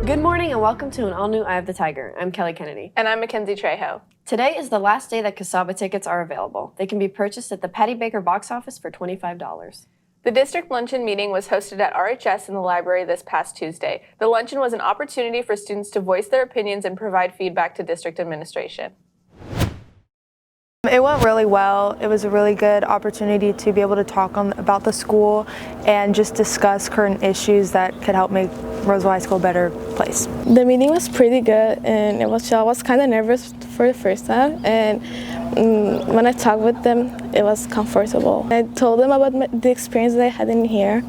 Good morning and welcome to an all-new Eye of the Tiger. I'm Kelly Kennedy. And I'm Mackenzie Trejo. Today is the last day that Casaba tickets are available. They can be purchased at the Patty Baker box office for $25. The district luncheon meeting was hosted at RHS in the library this past Tuesday. The luncheon was an opportunity for students to voice their opinions and provide feedback to district administration. It went really well. It was a really good opportunity to be able to talk about the school and just discuss current issues that could help make Roseville High School a better place. The meeting was pretty good and it was chill. I was kind of nervous for the first time, and when I talked with them, it was comfortable. I told them about the experience that I had in here,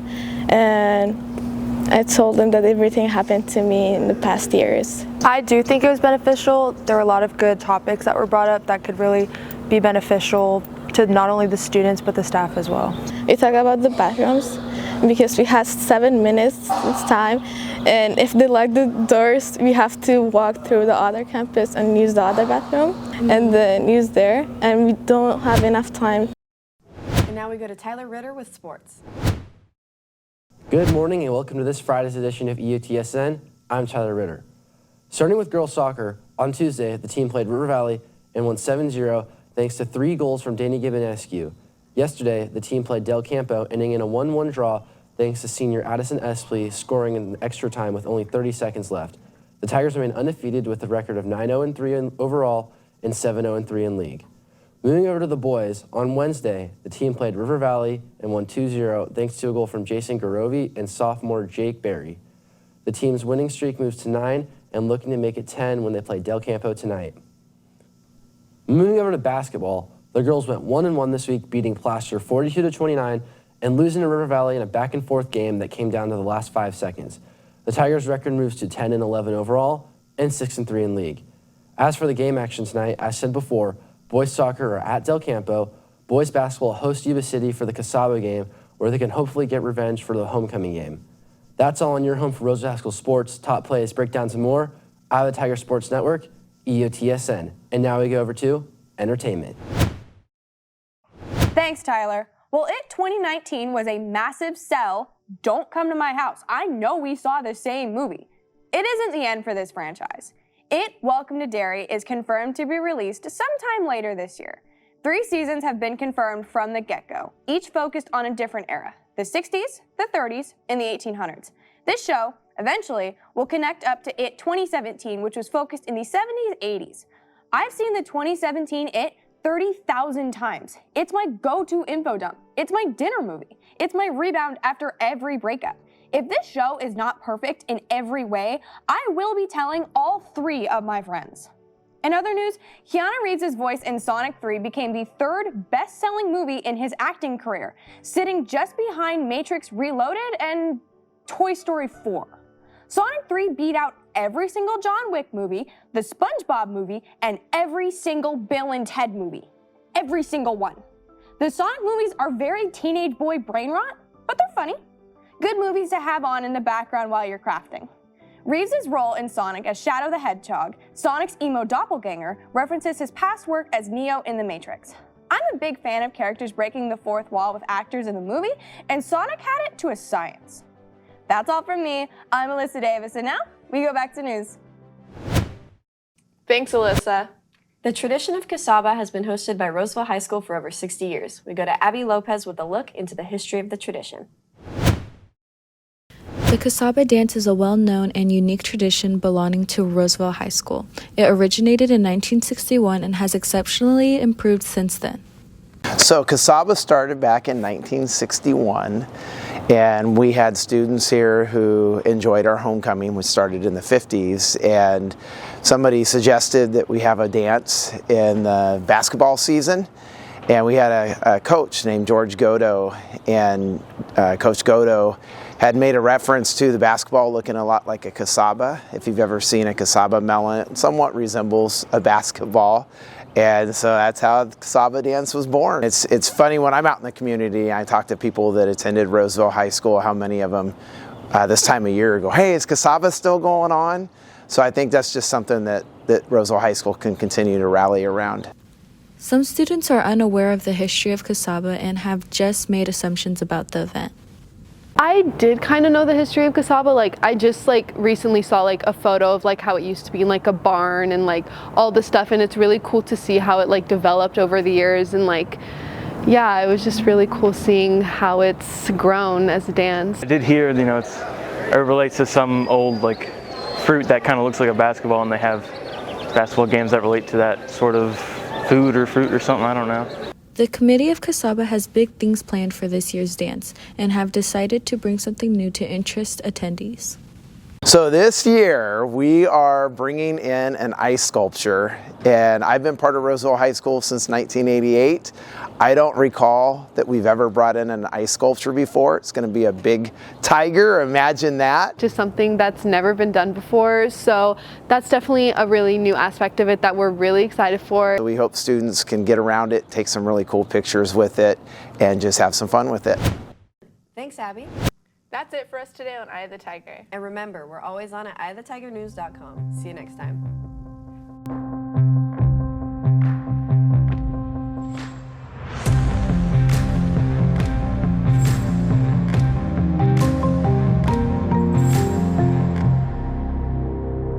and I told them that everything happened to me in the past years. I do think it was beneficial. There were a lot of good topics that were brought up that could really be beneficial to not only the students but the staff as well. We talked about the bathrooms because we had 7 minutes this time, and if they lock the doors, we have to walk through the other campus and use the other bathroom and then use there, and we don't have enough time. And now we go to Tyler Ritter with sports. Good morning and welcome to this Friday's edition of EOTSN. I'm Tyler Ritter. Starting with girls soccer, on Tuesday, the team played River Valley and won 7-0 thanks to 3 goals from Danny Gibonescu. Yesterday, the team played Del Campo, ending in a 1-1 draw thanks to senior Addison Espley scoring in extra time with only 30 seconds left. The Tigers remain undefeated with a record of 9-0-3 overall and 7-0-3 in league. Moving over to the boys, on Wednesday, the team played River Valley and won 2-0 thanks to a goal from Jason Garovi and sophomore Jake Berry. The team's winning streak moves to 9 and looking to make it 10 when they play Del Campo tonight. Moving over to basketball, the girls went 1-1 this week, beating Placer 42-29 and losing to River Valley in a back-and-forth game that came down to the last 5 seconds. The Tigers' record moves to 10-11 overall and 6-3 in league. As for the game action tonight, as said before, boys soccer are at Del Campo, boys basketball host Yuba City for the Casaba game, where they can hopefully get revenge for the homecoming game. That's all on your home for Roseville High School Sports, top plays, breakdowns, and more. Out of the Tiger Sports Network, EOTSN. And now we go over to entertainment. Thanks, Tyler. Well, It 2019 was a massive sell. Don't come to my house. I know we saw the same movie. It isn't the end for this franchise. It, Welcome to Derry, is confirmed to be released sometime later this year. 3 seasons have been confirmed from the get-go, each focused on a different era, the 60s, the 30s, and the 1800s. This show, eventually, will connect up to It 2017, which was focused in the 70s, 80s. I've seen the 2017 It 30,000 times. It's my go-to info dump. It's my dinner movie. It's my rebound after every breakup. If this show is not perfect in every way, I will be telling all 3 of my friends. In other news, Keanu Reeves' voice in Sonic 3 became the 3rd best-selling movie in his acting career, sitting just behind Matrix Reloaded and Toy Story 4. Sonic 3 beat out every single John Wick movie, the SpongeBob movie, and every single Bill and Ted movie. Every single one. The Sonic movies are very teenage boy brain rot, but they're funny. Good movies to have on in the background while you're crafting. Reeves' role in Sonic as Shadow the Hedgehog, Sonic's emo doppelganger, references his past work as Neo in The Matrix. I'm a big fan of characters breaking the 4th wall with actors in the movie, and Sonic had it to a science. That's all from me. I'm Alyssa Davis, and now we go back to news. Thanks, Alyssa. The tradition of Casaba has been hosted by Roseville High School for over 60 years. We go to Abby Lopez with a look into the history of the tradition. The Casaba dance is a well-known and unique tradition belonging to Roseville High School. It originated in 1961 and has exceptionally improved since then. So Casaba started back in 1961, and we had students here who enjoyed our homecoming, which started in the 50s, and somebody suggested that we have a dance in the basketball season. And we had a coach named George Godo, and Coach Godo had made a reference to the basketball looking a lot like a Casaba. If you've ever seen a Casaba melon, it somewhat resembles a basketball. And so that's how the Casaba dance was born. It's funny when I'm out in the community, I talk to people that attended Roseville High School, how many of them this time of year go, hey, is Casaba still going on? So I think that's just something that Roseville High School can continue to rally around. Some students are unaware of the history of Casaba and have just made assumptions about the event. I did kind of know the history of Casaba. Like, I just recently saw a photo of how it used to be in a barn and all this stuff, and it's really cool to see how it developed over the years, and yeah, it was just really cool seeing how it's grown as a dance. I did hear, it relates to some old fruit that kind of looks like a basketball, and they have basketball games that relate to that sort of food or fruit or something, I don't know. The committee of Casaba has big things planned for this year's dance and have decided to bring something new to interest attendees. So this year we are bringing in an ice sculpture, and I've been part of Roseville High School since 1988. I don't recall that we've ever brought in an ice sculpture before. It's going to be a big tiger, imagine that. Just something that's never been done before, so that's definitely a really new aspect of it that we're really excited for. We hope students can get around it, take some really cool pictures with it, and just have some fun with it. Thanks, Abby. That's it for us today on Eye of the Tiger. And remember, we're always on at eyeofthetigernews.com. See you next time.